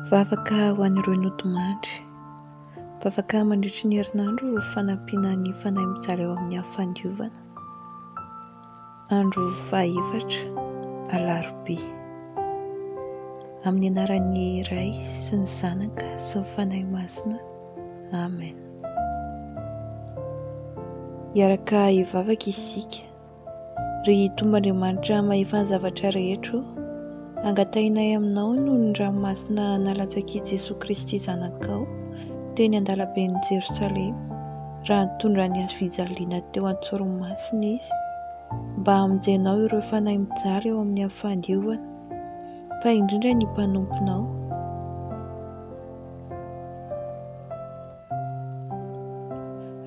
Vavaka ho an'ireo nodimandry. Vavaka mandritry ny herinandro fanampiana ny fanahy mijaly eo amin'ny hafandiovana. Andro 24 Alarobia. Amin'ny anaran'ny Iray sy ny Zanaka sy ny Fanahy Masina. Amen. Hiaraka hivavaka isika. Ry Tombandriamanitra mahefana zavatra rehetra, angatahinay aminao noho ny ranomasina nalatsak'i Jesoa Kristy zanakao teny an-dalaben'i Jerosalema, raha nitondra ny azo fijaliana teo an-tsoromasina izy, mba hamonjenao ireo fanahy mijaly eo amin'ny hafandiovana, fa indrindra ny mpanomponao.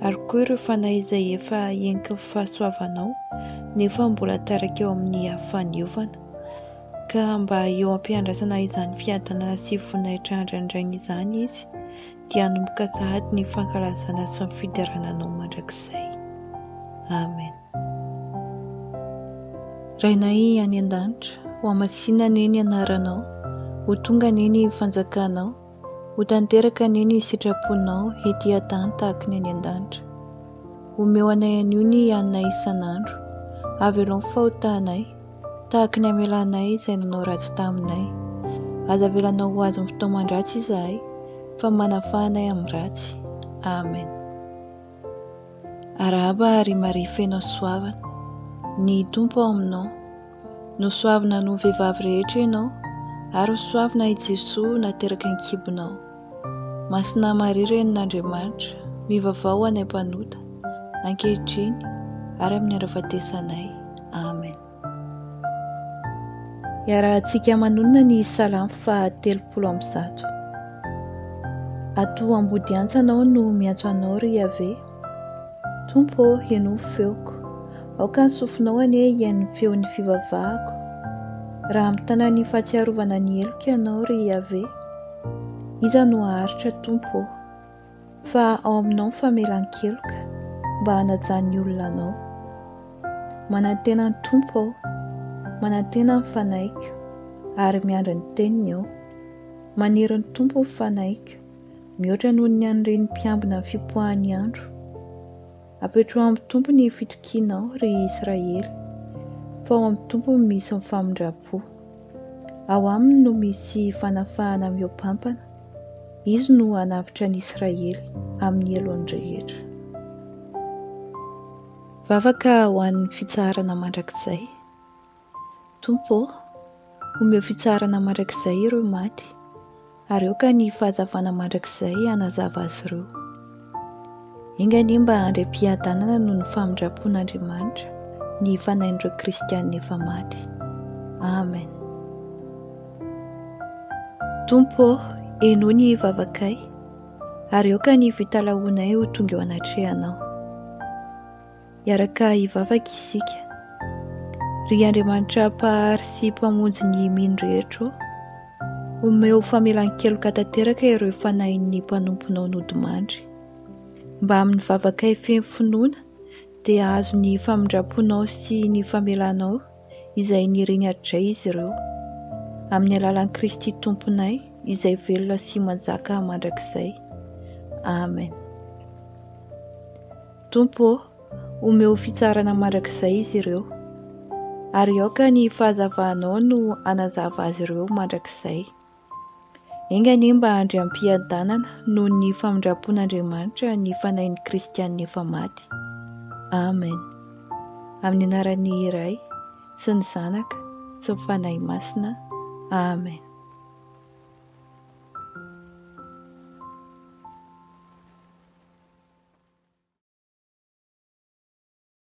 Ary koa ireo fanahy izay efa henoko ny fahasoavanao nefa mbola tarika eo amin'ny hafandiovana, ka mba eo ampiandrasana izany fiadanana sy voninahitra andrandraina izany izy, dia hanomboka sahady ny fankalazana sy ny fiderananao mandrakizay. Amen. Rainay any an-danitra, ho amasina neny anaranao, ho tonga neny fanjakanao, ho tanteraka neny sitraponao ety an-tany tahaka ny any an-danitra. Omeo anay anio ny hanina isan'andro, avelao ny fahotanay, tahaka ny amelanay izay nanao ratsy taminay. Aza avelanao ho azy ny fotoana mandratsy izahay, fa manafahanay amin'ny ratsy. Amen. Arahaba ary Maria feno soavana, ny Tompo ao aminao. Nosoavina no vehivavy rehetra ianao, ary soavina i Jesoa nateraka ny kibonao. Masina Maria Renin'Andriamanitra, mivavao anay mpanota, ankehitriny ary amin'ny andro-fahatesanay. Amen. Iarahantsika manonona ny Salamo 130. Ato ambody antsanao no miantso anao ry Ave. Tompo, ianao feoko, aoka ny sofinao anie ihaino ny feon'ny fivavahako. Raha mitana ny fahatsiarovana ny heloka ianao ry Ave, iza no aharitra Tompo, fa ao aminao famelan-keloka mba hanajan'ny ny olona anao. Manantena ny Tompo aho, manantena ny fanaiko, ary miandry ny teniny aho. Maniry ny Tompo ny fanaiko, mihoatra noho ny an'ireny mpiambina ny fipoahan'ny andro. Apetrao amin'ny Tompo ny fitokianao ry Israely, fa ao amin'ny Tompo misy ny famindrapo. Ao aminy no misy fanafahana miompampana, izy no hanavitra ny Israely amin'ny eloany rehetra. Vavaka ho an'ny fitsarana mandrakizay. Tompo, omeo fitsarana mandrakizay ireo maty, ary aoka ny fahazavana mandrakizay hanazava azy ireo. Ingany mba handram-piadanana noho ny famindrapon'Andriamanitra ny fanahin'ireo kristianina efa maty. Amen. Tompo, hainao ny vavakay, ary aoka ny fitalaonay ho tonga eo anatrehanao. Hiaraka hivavaka isika. Ry Andriamanitra mpahary sy mpamonjy ny mino rehetra, omeo famelan-keloka tanteraka ireo fanahin'ny mpanomponao nodimandry, mba amin'ny vavakay feno finoana dia azo ny famindraponao sy ny famelanao izay nireny-adray izy ireo, amin'ny alalan'i Kristy Tomponay izay velona sy manjaka mandrakizay. Amen. Tompo, omeo fitsarana mandrakizay izy ireo, ary aoka ny fahazavahanao no hanazava azy ireo mandrakizay. Engany mba handry ampiadanana noho ny famindrapon'Andriamanitra ny fanahin'ny kristianina efa maty. Amen. Amin'ny anaran'ny Iray sy ny Zanaka sy ny Fanahy Masina. Amen.